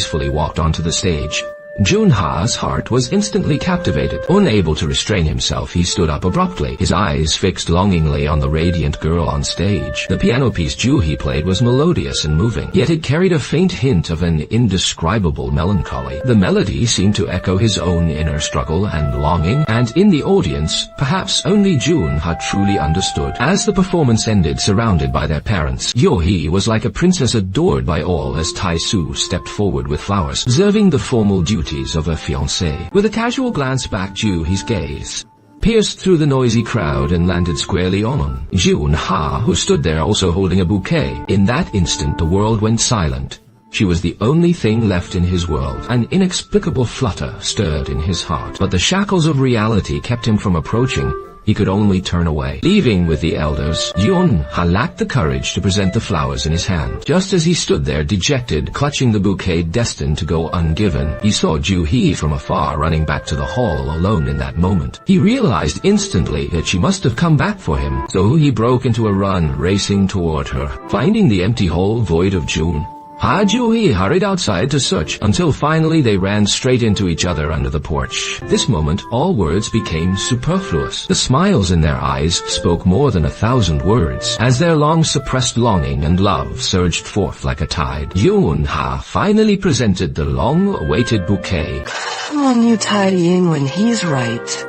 gracefully walked onto the stage. Junha's heart was instantly captivated. Unable to restrain himself, he stood up abruptly, his eyes fixed longingly on the radiant girl on stage. The piano piece Juhi played was melodious and moving, yet it carried a faint hint of an indescribable melancholy. The melody seemed to echo his own inner struggle and longing, and in the audience, perhaps only Junha truly understood. As the performance ended, surrounded by their parents, Yohee was like a princess adored by all as Tai-Su stepped forward with flowers, observing the formal duties of a fiancé. With a casual glance back, Juhi's gaze pierced through the noisy crowd and landed squarely on Junha, who stood there also holding a bouquet. In that instant, the world went silent. She was the only thing left in his world. An inexplicable flutter stirred in his heart, but the shackles of reality kept him from approaching. He could only turn away. Leaving with the elders, Junha lacked the courage to present the flowers in his hand. Just as he stood there dejected, clutching the bouquet destined to go ungiven, he saw Juhi from afar running back to the hall alone in that moment. He realized instantly that she must have come back for him, so he broke into a run, racing toward her. Finding the empty hall void of Juhi hurried outside to search, until finally they ran straight into each other under the porch. This moment, all words became superfluous. The smiles in their eyes spoke more than 1,000 words, as their long-suppressed longing and love surged forth like a tide. Junha finally presented the long-awaited bouquet. Come on, you tidying when he's right.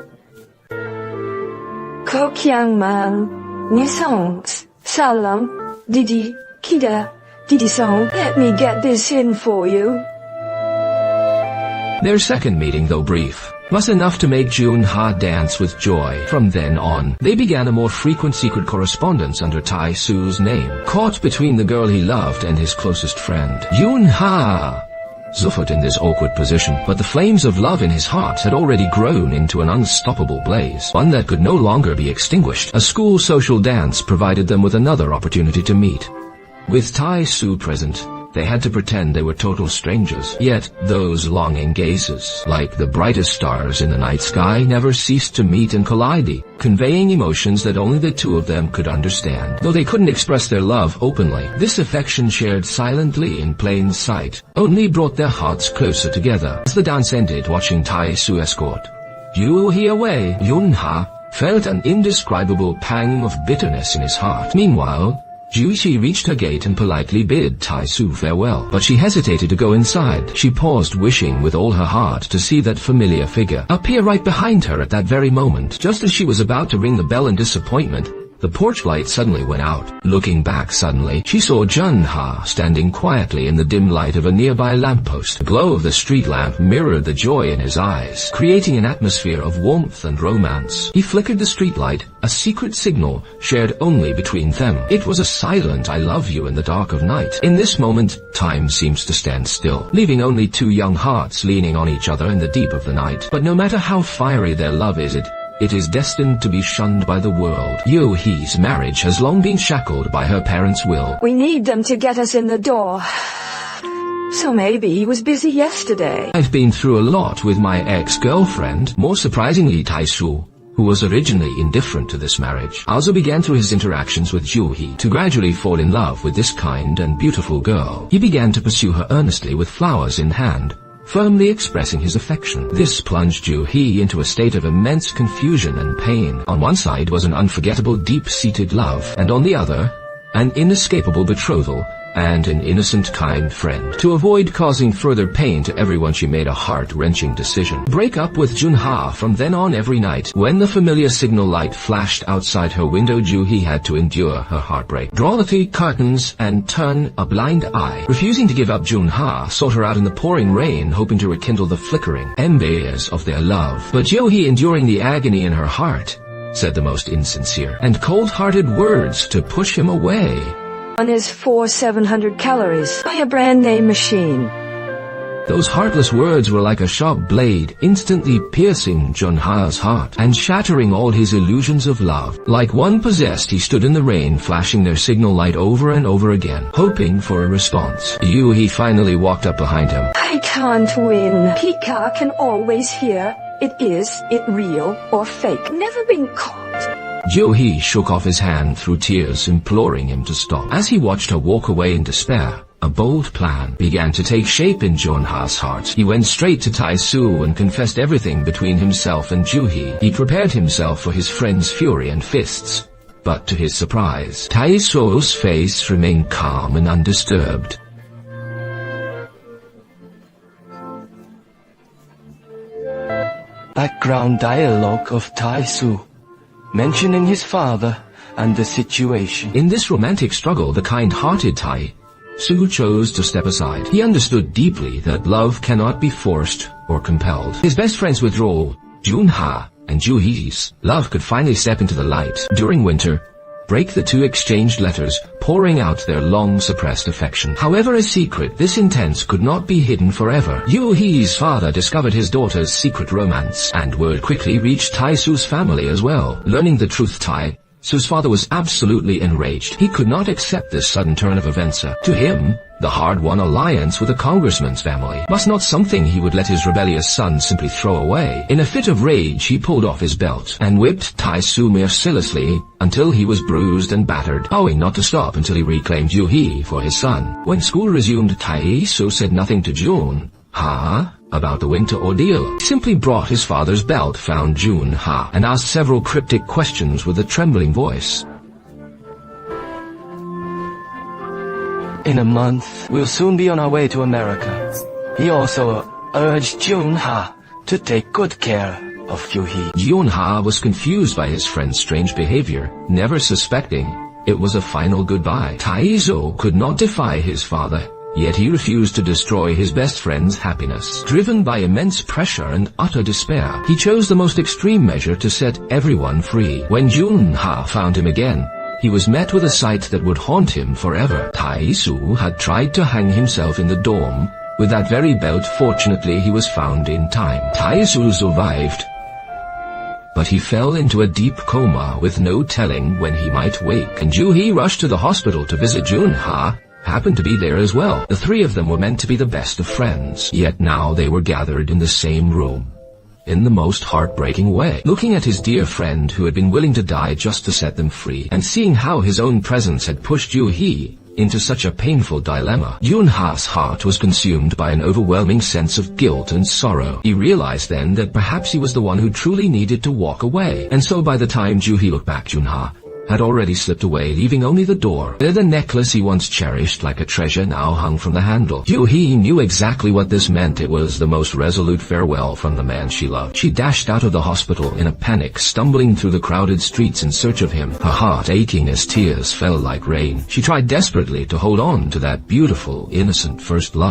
Kokyangman, Nisong, Salam, Didi, Kida. Didi-song, let me get this in for you. Their second meeting, though brief, was enough to make Junha dance with joy. From then on, they began a more frequent secret correspondence under Tai-Su's name. Caught between the girl he loved and his closest friend, Junha suffered in this awkward position, but the flames of love in his heart had already grown into an unstoppable blaze, one that could no longer be extinguished. A school social dance provided them with another opportunity to meet. With Tai-Su present, they had to pretend they were total strangers. Yet, those longing gazes, like the brightest stars in the night sky, never ceased to meet and collide, conveying emotions that only the two of them could understand. Though they couldn't express their love openly, this affection shared silently in plain sight only brought their hearts closer together. As the dance ended, watching Tai-Su escort Juhi away, Junha felt an indescribable pang of bitterness in his heart. Meanwhile, Juhi reached her gate and politely bid Tai-Su farewell, but she hesitated to go inside. She paused, wishing with all her heart to see that familiar figure appear right behind her at that very moment. Just as she was about to ring the bell in disappointment, the porch light suddenly went out. Looking back suddenly, she saw Junha standing quietly in the dim light of a nearby lamppost. The glow of the street lamp mirrored the joy in his eyes, creating an atmosphere of warmth and romance. He flickered the street light, a secret signal shared only between them. It was a silent "I love you" in the dark of night. In this moment, time seems to stand still, leaving only two young hearts leaning on each other in the deep of the night. But no matter how fiery their love is, it is destined to be shunned by the world. Yohee's marriage has long been shackled by her parents' will. We need them to get us in the door. So maybe he was busy yesterday. I've been through a lot with my ex-girlfriend. More surprisingly, Tai-Su, who was originally indifferent to this marriage, also began through his interactions with Juhi to gradually fall in love with this kind and beautiful girl. He began to pursue her earnestly with flowers in hand, firmly expressing his affection. This plunged Juhi into a state of immense confusion and pain. On one side was an unforgettable deep-seated love, and on the other, an inescapable betrothal and an innocent, kind friend. To avoid causing further pain to everyone, she made a heart-wrenching decision. Break up with Junha. From then on, every night, when the familiar signal light flashed outside her window, Juhi had to endure her heartbreak, draw the thick curtains, and turn a blind eye. Refusing to give up, Junha sought her out in the pouring rain, hoping to rekindle the flickering embers of their love. But Juhi, enduring the agony in her heart, said the most insincere and cold-hearted words to push him away. One is 700 calories. Buy a brand name machine. Those heartless words were like a sharp blade, instantly piercing Junha's heart and shattering all his illusions of love. Like one possessed, he stood in the rain, flashing their signal light over and over again, hoping for a response. Juhi finally walked up behind him. I can't win. Pika can always hear. Is it real or fake? Never been caught. Juhi shook off his hand through tears, imploring him to stop. As he watched her walk away in despair, A bold plan began to take shape in Junha's heart. He went straight to Tae-soo and confessed everything between himself and Joo-hee. He prepared himself for his friend's fury and fists. But to his surprise, Tae-soo's face remained calm and undisturbed. Background dialogue of Tae-soo, mentioning his father and the situation. In this romantic struggle, the kind-hearted Tae-soo chose to step aside. He understood deeply that love cannot be forced or compelled. His best friend's withdrawal, Junha and Joo-hee's love could finally step into the light. During winter break, the two exchanged letters, pouring out their long-suppressed affection. However, a secret this intense could not be hidden forever. Joo-hee's father discovered his daughter's secret romance, and word quickly reached Tae-soo's family as well. Learning the truth, Tae-soo's father was absolutely enraged. He could not accept this sudden turn of events. To him, the hard-won alliance with a congressman's family was not something he would let his rebellious son simply throw away. In a fit of rage, he pulled off his belt and whipped Tae-soo mercilessly until he was bruised and battered, vowing not to stop until he reclaimed Joo-hee for his son. When school resumed, Tae-soo said nothing to Junha about the winter ordeal. He simply brought his father's belt, found Junha, and asked several cryptic questions with a trembling voice. In a month, we'll soon be on our way to America. He also urged Junha to take good care of Joo-hee. Junha was confused by his friend's strange behavior, never suspecting it was a final goodbye. Tae-soo could not defy his father, yet he refused to destroy his best friend's happiness. Driven by immense pressure and utter despair, he chose the most extreme measure to set everyone free. When Junha found him again, he was met with a sight that would haunt him forever. Tae-soo had tried to hang himself in the dorm with that very belt. Fortunately, he was found in time. Tae-soo survived, but he fell into a deep coma with no telling when he might wake. And Joo-hee rushed to the hospital to visit. Junha happened to be there as well. The three of them were meant to be the best of friends, yet now they were gathered in the same room in the most heartbreaking way. Looking at his dear friend who had been willing to die just to set them free, and seeing how his own presence had pushed Joo-hee into such a painful dilemma, Junha's heart was consumed by an overwhelming sense of guilt and sorrow. He realized then that perhaps he was the one who truly needed to walk away. And so by the time Joo-hee looked back, Junha had already slipped away, leaving only the door where the necklace he once cherished like a treasure now hung from the handle. Joo-hee knew exactly what this meant. It was the most resolute farewell from the man she loved. She dashed out of the hospital in a panic, stumbling through the crowded streets in search of him, her heart aching as tears fell like rain. She tried desperately to hold on to that beautiful, innocent first love.